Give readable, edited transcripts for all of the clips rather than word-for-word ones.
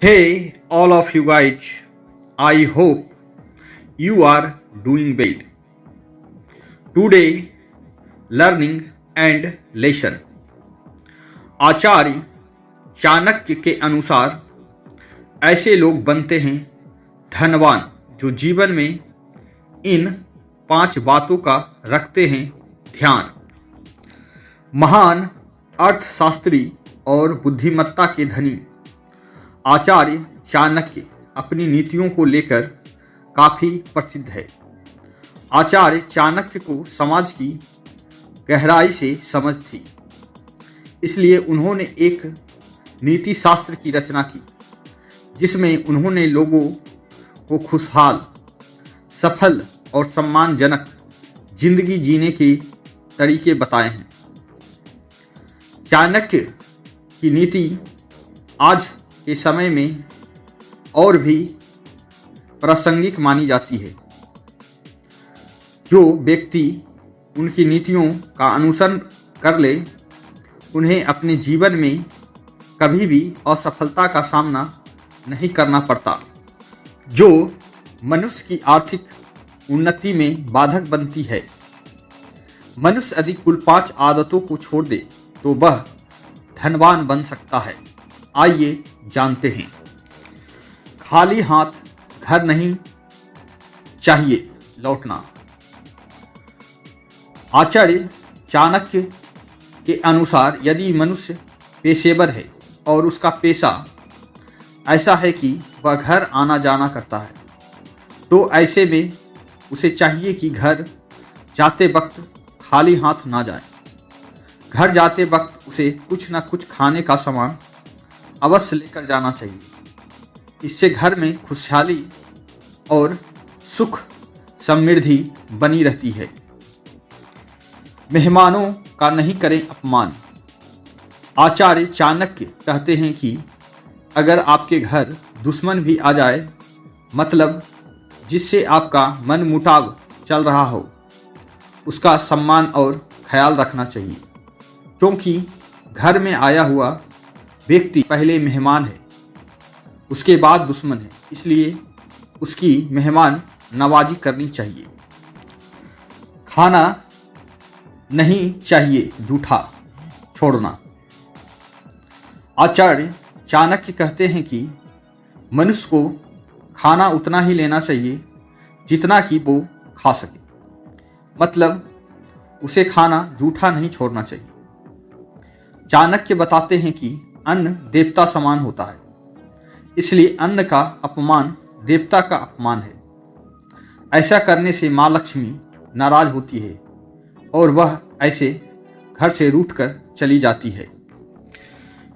Hey, all of you guys, I hope you are doing well. Today, learning and lesson. आचार्य चाणक्य के अनुसार ऐसे लोग बनते हैं धनवान जो जीवन में इन 5 बातों का रखते हैं ध्यान। महान अर्थशास्त्री और बुद्धिमत्ता के धनी आचार्य चाणक्य अपनी नीतियों को लेकर काफ़ी प्रसिद्ध है। आचार्य चाणक्य को समाज की गहराई से समझ थी, इसलिए उन्होंने एक नीति शास्त्र की रचना की जिसमें उन्होंने लोगों को खुशहाल, सफल और सम्मानजनक जिंदगी जीने के तरीके बताए हैं। चाणक्य की नीति आज के समय में और भी प्रासंगिक मानी जाती है। जो व्यक्ति उनकी नीतियों का अनुसरण कर ले, उन्हें अपने जीवन में कभी भी असफलता का सामना नहीं करना पड़ता, जो मनुष्य की आर्थिक उन्नति में बाधक बनती है। मनुष्य यदि कुल 5 आदतों को छोड़ दे तो वह धनवान बन सकता है। आइए जानते हैं। खाली हाथ घर नहीं चाहिए लौटना। आचार्य चाणक्य के अनुसार यदि मनुष्य पेशेवर है और उसका पेशा ऐसा है कि वह घर आना जाना करता है, तो ऐसे में उसे चाहिए कि घर जाते वक्त खाली हाथ ना जाए। घर जाते वक्त उसे कुछ ना कुछ खाने का सामान अवश्य लेकर जाना चाहिए। इससे घर में खुशहाली और सुख समृद्धि बनी रहती है। मेहमानों का नहीं करें अपमान। आचार्य चाणक्य कहते हैं कि अगर आपके घर दुश्मन भी आ जाए, मतलब जिससे आपका मन मुटाव चल रहा हो, उसका सम्मान और ख्याल रखना चाहिए, क्योंकि घर में आया हुआ व्यक्ति पहले मेहमान है, उसके बाद दुश्मन है, इसलिए उसकी मेहमान नवाजी करनी चाहिए। खाना नहीं चाहिए जूठा छोड़ना। आचार्य चाणक्य कहते हैं कि मनुष्य को खाना उतना ही लेना चाहिए जितना कि वो खा सके, मतलब उसे खाना जूठा नहीं छोड़ना चाहिए। चाणक्य बताते हैं कि अन्न देवता समान होता है, इसलिए अन्न का अपमान देवता का अपमान है। ऐसा करने से माँ लक्ष्मी नाराज होती है और वह ऐसे घर से रूठकर चली जाती है।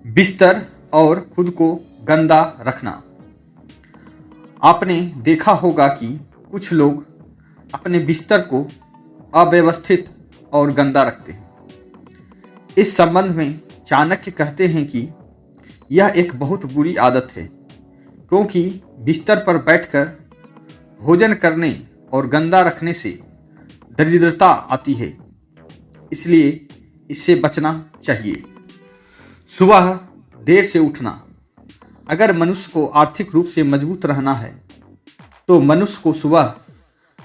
बिस्तर और खुद को गंदा रखना। आपने देखा होगा कि कुछ लोग अपने बिस्तर को अव्यवस्थित और गंदा रखते हैं। इस संबंध में चाणक्य कहते हैं कि यह एक बहुत बुरी आदत है, क्योंकि बिस्तर पर बैठकर भोजन करने और गंदा रखने से दरिद्रता आती है, इसलिए इससे बचना चाहिए। सुबह देर से उठना। अगर मनुष्य को आर्थिक रूप से मजबूत रहना है तो मनुष्य को सुबह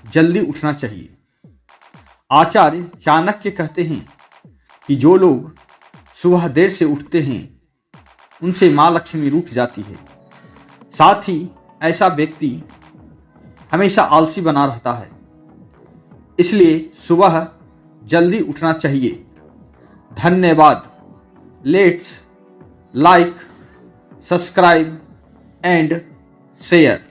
जल्दी उठना चाहिए। आचार्य चाणक्य कहते हैं कि जो लोग सुबह देर से उठते हैं उनसे माँ लक्ष्मी रूठ जाती है। साथ ही ऐसा व्यक्ति हमेशा आलसी बना रहता है, इसलिए सुबह जल्दी उठना चाहिए। धन्यवाद। Let's like, subscribe and share.